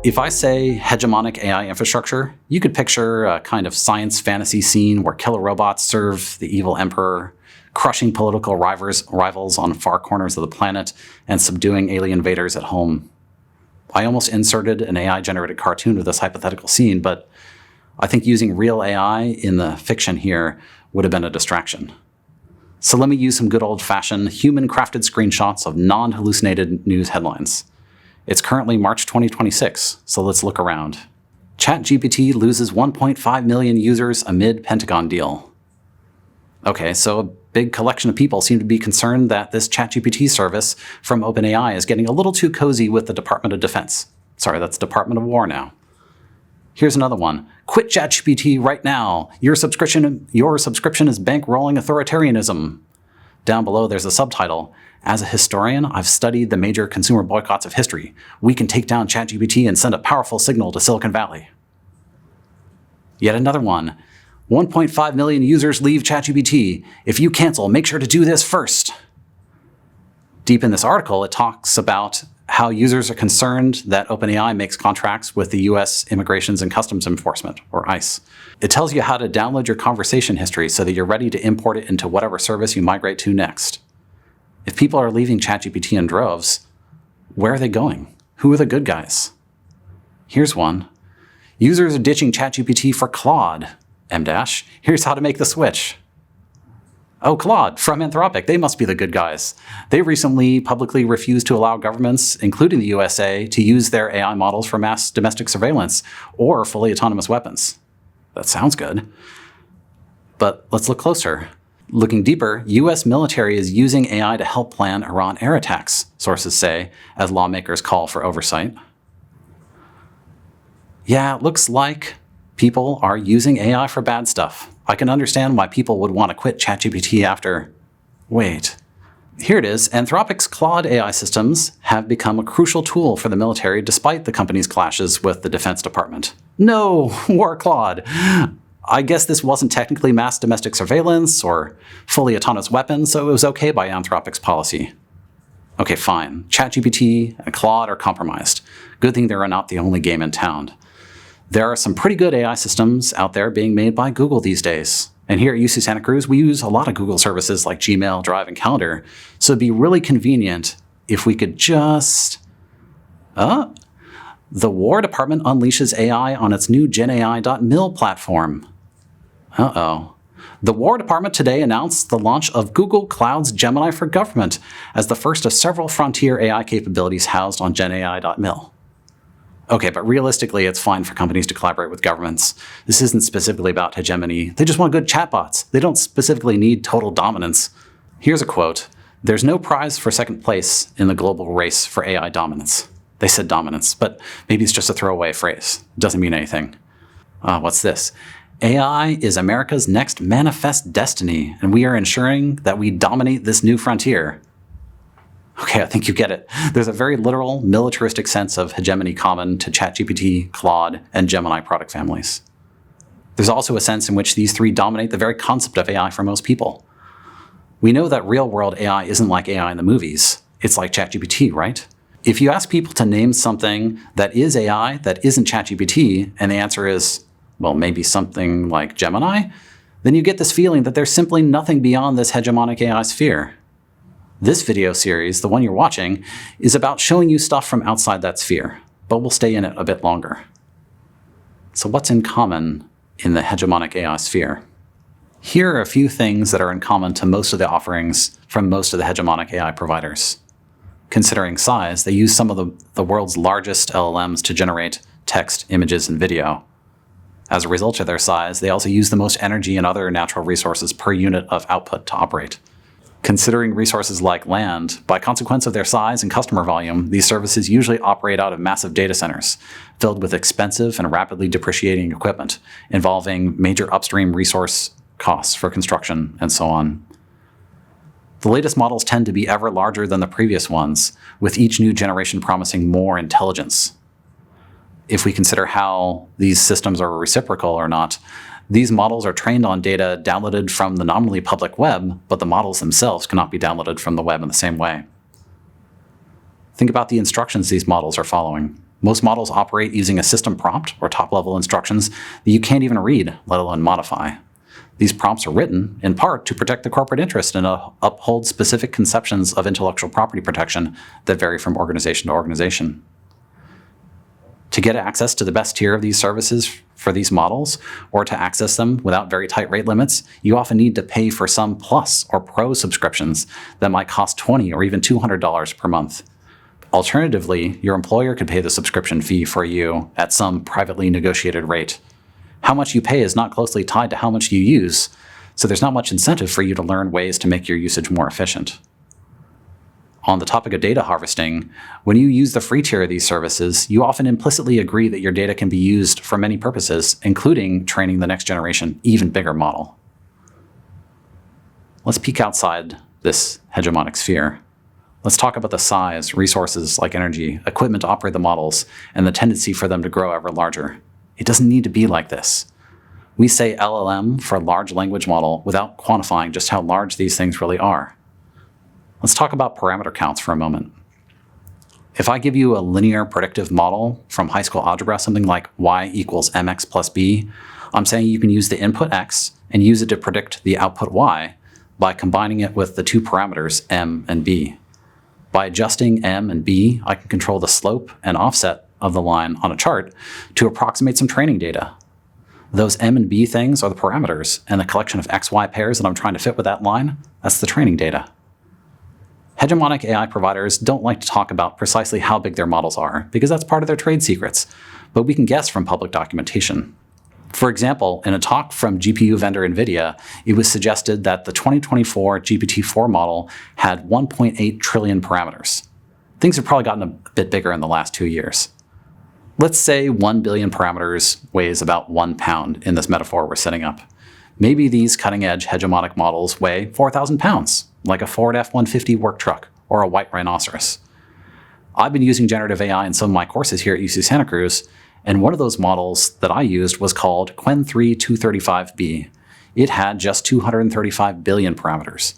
If I say hegemonic AI infrastructure, you could picture a kind of science fantasy scene where killer robots serve the evil emperor, crushing political rivals on far corners of the planet, and subduing alien invaders at home. I almost inserted an AI-generated cartoon of this hypothetical scene, but I think using real AI in the fiction here would have been a distraction. So let me use some good old-fashioned human-crafted screenshots of non-hallucinated news headlines. It's currently March 2026, so let's look around. ChatGPT loses 1.5 million users amid Pentagon deal. Okay, so a big collection of people seem to be concerned that this ChatGPT service from OpenAI is getting a little too cozy with the Department of Defense. Sorry, that's Department of War now. Here's another one. Quit ChatGPT right now. Your subscription is bankrolling authoritarianism. Down below, there's a subtitle. As a historian, I've studied the major consumer boycotts of history. We can take down ChatGPT and send a powerful signal to Silicon Valley. Yet another one. 1.5 million users leave ChatGPT. If you cancel, make sure to do this first. Deep in this article, it talks about how users are concerned that OpenAI makes contracts with the US Immigrations and Customs Enforcement, or ICE. It tells you how to download your conversation history so that you're ready to import it into whatever service you migrate to next. If people are leaving ChatGPT in droves, where are they going? Who are the good guys? Here's one. Users are ditching ChatGPT for Claude. Here's how to make the switch. Oh, Claude, from Anthropic, they must be the good guys. They recently publicly refused to allow governments, including the USA, to use their AI models for mass domestic surveillance or fully autonomous weapons. That sounds good. But let's look closer. Looking deeper, US military is using AI to help plan Iran air attacks, sources say, as lawmakers call for oversight. Yeah, it looks like people are using AI for bad stuff. I can understand why people would want to quit ChatGPT after... Wait. Here it is. Anthropic's Claude AI systems have become a crucial tool for the military despite the company's clashes with the Defense Department. No, more Claude. I guess this wasn't technically mass domestic surveillance or fully autonomous weapons, so it was okay by Anthropic's policy. Okay, fine. ChatGPT and Claude are compromised. Good thing they're not the only game in town. There are some pretty good AI systems out there being made by Google these days. And here at UC Santa Cruz, we use a lot of Google services like Gmail, Drive, and Calendar. So it'd be really convenient if we could just... The War Department unleashes AI on its new GenAI.mil platform. Uh-oh. The War Department today announced the launch of Google Cloud's Gemini for Government as the first of several frontier AI capabilities housed on GenAI.mil. Okay, but realistically, it's fine for companies to collaborate with governments. This isn't specifically about hegemony. They just want good chatbots. They don't specifically need total dominance. Here's a quote. There's no prize for second place in the global race for AI dominance. They said dominance, but maybe it's just a throwaway phrase. It doesn't mean anything. What's this? AI is America's next manifest destiny, and we are ensuring that we dominate this new frontier. Okay, I think you get it. There's a very literal, militaristic sense of hegemony common to ChatGPT, Claude, and Gemini product families. There's also a sense in which these three dominate the very concept of AI for most people. We know that real-world AI isn't like AI in the movies. It's like ChatGPT, right? If you ask people to name something that is AI that isn't ChatGPT, and the answer is, well, maybe something like Gemini, then you get this feeling that there's simply nothing beyond this hegemonic AI sphere. This video series, the one you're watching, is about showing you stuff from outside that sphere, but we'll stay in it a bit longer. So what's in common in the hegemonic AI sphere? Here are a few things that are in common to most of the offerings from most of the hegemonic AI providers. Considering size, they use some of the world's largest LLMs to generate text, images, and video. As a result of their size, they also use the most energy and other natural resources per unit of output to operate. Considering resources like land, by consequence of their size and customer volume, these services usually operate out of massive data centers, filled with expensive and rapidly depreciating equipment, involving major upstream resource costs for construction, and so on. The latest models tend to be ever larger than the previous ones, with each new generation promising more intelligence. If we consider how these systems are reciprocal or not, these models are trained on data downloaded from the nominally public web, but the models themselves cannot be downloaded from the web in the same way. Think about the instructions these models are following. Most models operate using a system prompt or top-level instructions that you can't even read, let alone modify. These prompts are written, in part, to protect the corporate interest and uphold specific conceptions of intellectual property protection that vary from organization to organization. To get access to the best tier of these services for these models, or to access them without very tight rate limits, you often need to pay for some Plus or Pro subscriptions that might cost $20 or even $200 per month. Alternatively, your employer could pay the subscription fee for you at some privately negotiated rate. How much you pay is not closely tied to how much you use, so there's not much incentive for you to learn ways to make your usage more efficient. On the topic of data harvesting, when you use the free tier of these services, you often implicitly agree that your data can be used for many purposes, including training the next generation, even bigger model. Let's peek outside this hegemonic sphere. Let's talk about the size, resources like energy, equipment to operate the models, and the tendency for them to grow ever larger. It doesn't need to be like this. We say LLM for large language model without quantifying just how large these things really are. Let's talk about parameter counts for a moment. If I give you a linear predictive model from high school algebra, something like y equals mx plus b, I'm saying you can use the input x and use it to predict the output y by combining it with the two parameters m and b. By adjusting m and b, I can control the slope and offset of the line on a chart to approximate some training data. Those m and b things are the parameters, and the collection of xy pairs that I'm trying to fit with that line, that's the training data. Hegemonic AI providers don't like to talk about precisely how big their models are, because that's part of their trade secrets, but we can guess from public documentation. For example, in a talk from GPU vendor NVIDIA, it was suggested that the 2024 GPT-4 model had 1.8 trillion parameters. Things have probably gotten a bit bigger in the last 2 years. Let's say 1 billion parameters weighs about 1 pound in this metaphor we're setting up. Maybe these cutting-edge hegemonic models weigh 4,000 pounds, like a Ford F-150 work truck or a white rhinoceros. I've been using generative AI in some of my courses here at UC Santa Cruz, and one of those models that I used was called Qwen 3 235B. It had just 235 billion parameters.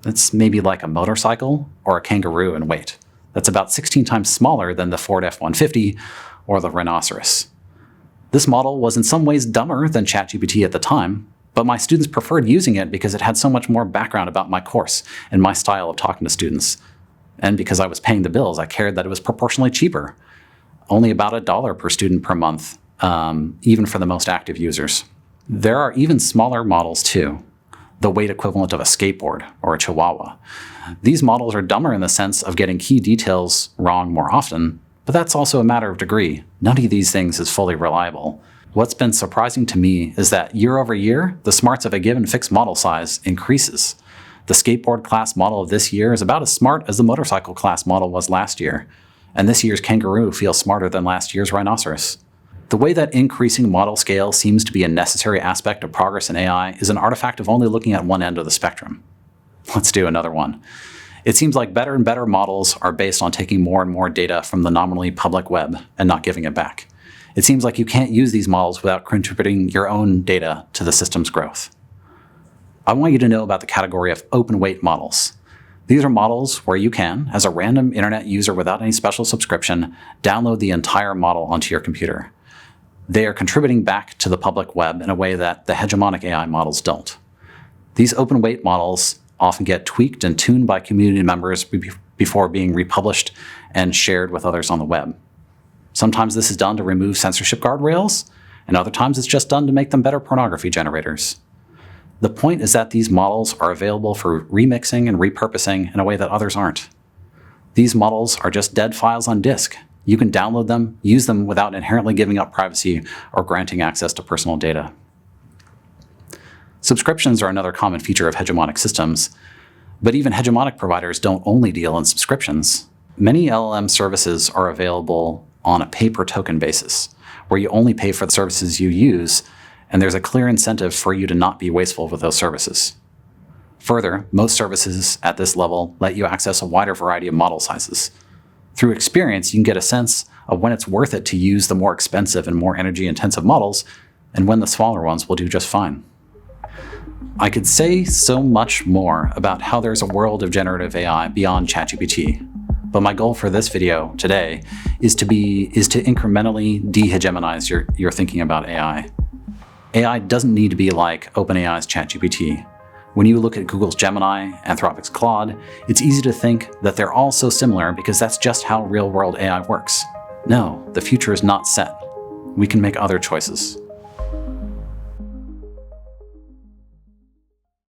That's maybe like a motorcycle or a kangaroo in weight. That's about 16 times smaller than the Ford F-150 or the rhinoceros. This model was in some ways dumber than ChatGPT at the time, but my students preferred using it because it had so much more background about my course and my style of talking to students. And because I was paying the bills, I cared that it was proportionally cheaper. Only about $1 per student per month, even for the most active users. There are even smaller models too, the weight equivalent of a skateboard or a chihuahua. These models are dumber in the sense of getting key details wrong more often, but that's also a matter of degree. None of these things is fully reliable. What's been surprising to me is that year over year, the smarts of a given fixed model size increases. The skateboard class model of this year is about as smart as the motorcycle class model was last year, and this year's kangaroo feels smarter than last year's rhinoceros. The way that increasing model scale seems to be a necessary aspect of progress in AI is an artifact of only looking at one end of the spectrum. Let's do another one. It seems like better and better models are based on taking more and more data from the nominally public web and not giving it back. It seems like you can't use these models without contributing your own data to the system's growth. I want you to know about the category of open weight models. These are models where you can, as a random internet user without any special subscription, download the entire model onto your computer. They are contributing back to the public web in a way that the hegemonic AI models don't. These open weight models often get tweaked and tuned by community members before being republished and shared with others on the web. Sometimes this is done to remove censorship guardrails, and other times it's just done to make them better pornography generators. The point is that these models are available for remixing and repurposing in a way that others aren't. These models are just dead files on disk. You can download them, use them without inherently giving up privacy or granting access to personal data. Subscriptions are another common feature of hegemonic systems, but even hegemonic providers don't only deal in subscriptions. Many LLM services are available on a pay-per-token basis, where you only pay for the services you use, and there's a clear incentive for you to not be wasteful with those services. Further, most services at this level let you access a wider variety of model sizes. Through experience, you can get a sense of when it's worth it to use the more expensive and more energy-intensive models, and when the smaller ones will do just fine. I could say so much more about how there's a world of generative AI beyond ChatGPT, But my goal for this video today is to incrementally de-hegemonize your thinking about AI. AI doesn't need to be like OpenAI's ChatGPT. When you look at Google's Gemini, Anthropic's Claude, it's easy to think that they're all so similar because that's just how real-world AI works. No, the future is not set. We can make other choices.